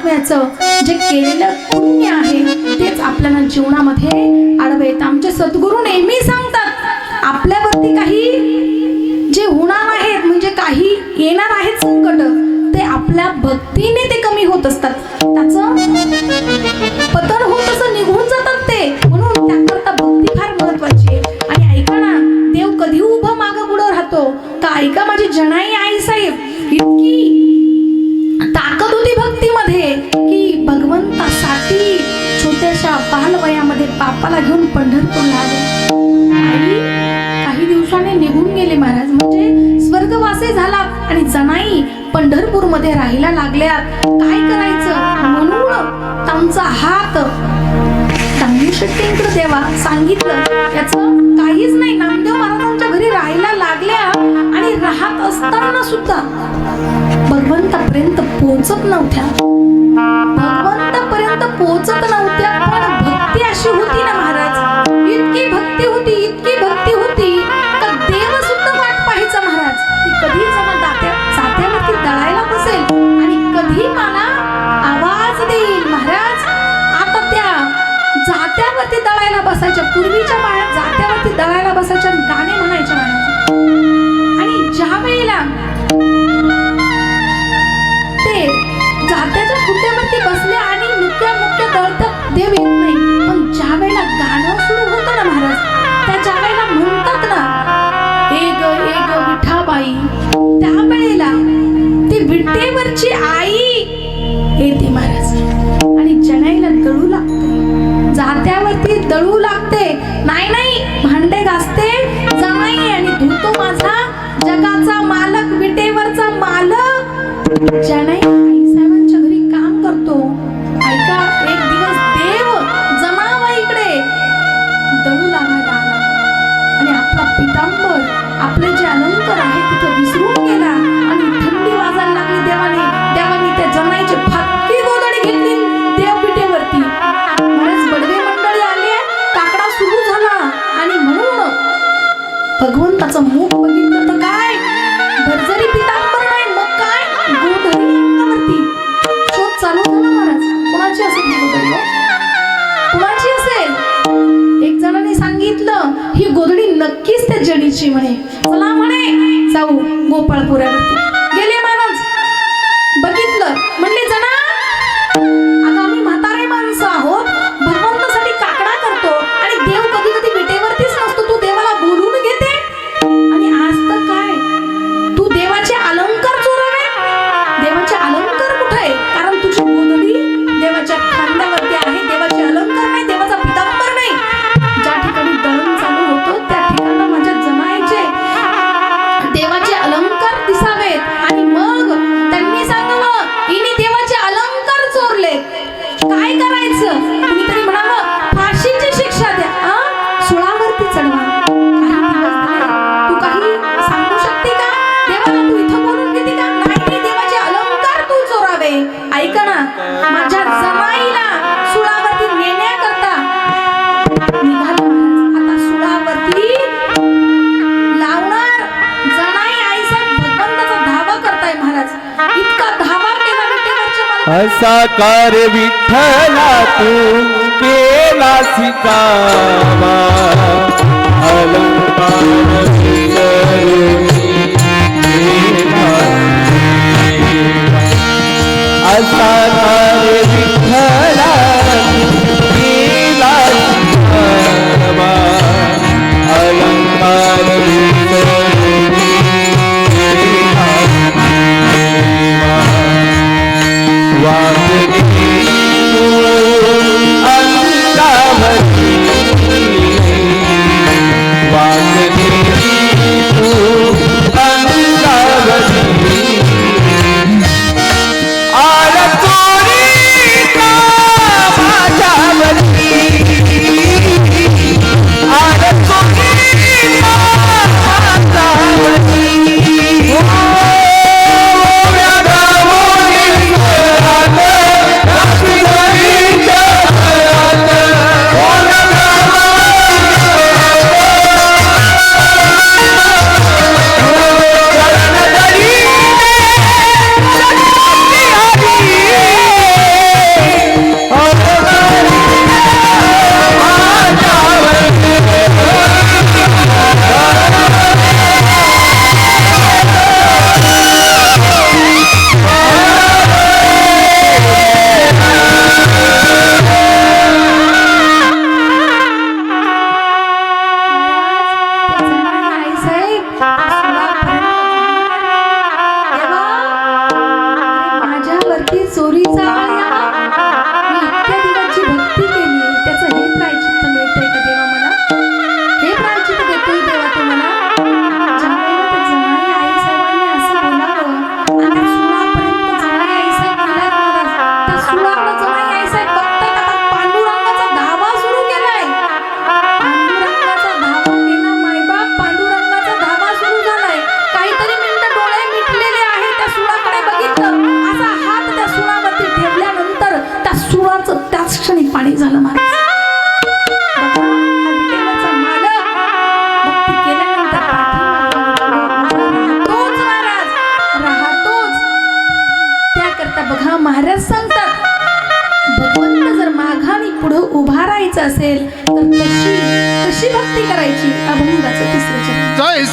महात्म्याचं जे केलेलं पुण्य आहे तेच आपल्याला जीवनामध्ये आडवे येतं. आमचे सद्गुरू नेहमी सांगतात आपल्यावरती काही जे होणार आहेत म्हणजे काही येणार आहेत संकट ते आपल्या भक्तीने ते कमी होत असतात. त्याचं पतन होत असं निघून जातात ते. म्हणून त्याकरता भक्ती फार महत्वाची आहे. आणि ऐका ना, देव कधी उभं मागं पुढं राहतो का? ऐका माझी जनाई आई साहेब, इतकी ताकद होती भक्तीमध्ये की भगवंतासाठी छोट्याशा बालवयामध्ये बापाला घेऊन पंढरपूरला आले. आई काही दिवसांनी निघून गेले महाराज, म्हणजे स्वर्गवासी झाला. आणि जनाई पंढरपूरमध्ये राहायला लागल्या. काय करायचं म्हणून त्यांचा हात नामदेव शेट्टींकडे देवा सांगितलं. याचं काहीच नाही. नामदेव महाराजांच्या घरी राहायला लागल्या आणि राहत असताना सुद्धा भगवंतापर्यंत पोहोचत नव्हत्या. भगवंतापर्यंत पोहोचत नव्हत्या. पण भक्ती अशी होती ना महाराज, इतकी भक्ती होती, इतकी भक्ती होती का देव सुद्धा वाट पाहायचा महाराज की कधी जमा जात्यावरती दळायला बसेल आणि कधी मला आवाज देईल. महाराज आता त्या जात्यावरती दळायला बसायच्या. पूर्वीच्या बाया जात्यावरती दळायला बसायच्या, गाणे म्हणायच्या महाराज. आणि ज्या वेळेला ते जात्याच्या खुट्यावरती बसले आणि मुक्या दळतात, देव येत नाही. पण ज्या वेळेला गाणं सुरू होतं ना महाराज, त्या ज्या वेळेला म्हणतात ना ए ग विठाबाई, त्या वेळेला ती विटेवरची आई येते महाराज आणि जनाईला दळू लागते. जात्यावरती दळू लागते. नाही भांडे घासते जनाई आणि धुतो माझा जगाचा मालक, विटेवरचा मालक जनाई साहेबांच्या घरी काम करतो. ऐका, एक दिवस देव जनाबाईकडे दळू लागायला आला आणि आपला पितांबर, आपले जे अलंकार आहे तिथं विसरून गेला आणि थंडी वाजायला लागली. देवाने त्या जनाईची फाटकी गोधडी घेतली देव पिठेवरती. बरेच बडवे मंडळी आले, काकडा सुरू झाला आणि म्हणून भगवंताचं मुख बघितलं तर काय भरजरी पितांबर नाही, मग काय गोधडी अंगावरती. शोध चालू झाला महाराज. कोणाची असेल ही गोधडी? कोणाची असेल? एक जणांनी सांगितलं ही गोधडी नक्कीच त्या जडीची म्हणे. चला म्हणे जाऊ गोपाळपुऱ्यावरती. गेले महाराज, बघितलं, म्हणले जना अगं आम्ही म्हातारे माणसं आहोत, भगवंतासाठी काकडा करतो आणि देव कधी कधी विटेवरतीच नसतो, तू देवाला बोलून घेते आणि आज तर काय तू देवाचे अलंकार चोरावे. देवाचे अलंकार कुठे आहे? कारण तुझी गोधडी देवाच्या खांद्यावरती आहे. देवाचे अलंकार नाही, देवाचा पितांबर नाही. ज्या ठिकाणी दळण चालू होतं त्या ठिकाणी माझ्या जनाईचे देवाचे अलंकार दिसावेत. आणि मग त्यांनी सांगावं हिने देवाचे अलंकार चोरले, काय करायचं? कुणीतरी म्हणावं फाशीची शिक्षा द्या, सुळावरती चढवा. काही दिवस झाले, तू काही सांगू शकते का देवाला? तू इथं बोलून घेते का? नाही, देवाचे अलंकार तू चोरावे. ऐका ना, माझ्या जनाईला सुळावरती नेण्याकरता निघाले महाराज. आता सुळावरती लावणार जनाई आईसाहेब भगवंताचा धावा करताय महाराज. इतका धावा केला विठ्ठलाच्या असा कार्य विठ्ठला तू केला सिकावा, अलंकार असा कार्य विठ्ठला तू केला सिकावा, अलंकार सुळावरचं नाही आईसाहेब बघतात आता पांडुरंगाचा धावा सुरू केलाय. पांडुरंगाचा धावा केला मायबाप, पांडुरंगाचा धावा सुरू झालाय. काहीतरी मिनिटं डोळे मिटलेले आहे, त्या सुळाकडे बघितलं, असा हात त्या सुळावरती ठेवल्यानंतर त्या सुळाचं त्याच क्षणी पाणी झालं महाराज. बघा, हा विटेवरचा मालक भक्ती केल्यानंतर राहतोच महाराज, राहतोच. त्याकरता बघा महाराज सांगतात, भगवंत जर माघारी पुढं उभा राहायचं असेल तर कशी भक्ती करायची. अभंगाचं तिसरं चरण. जय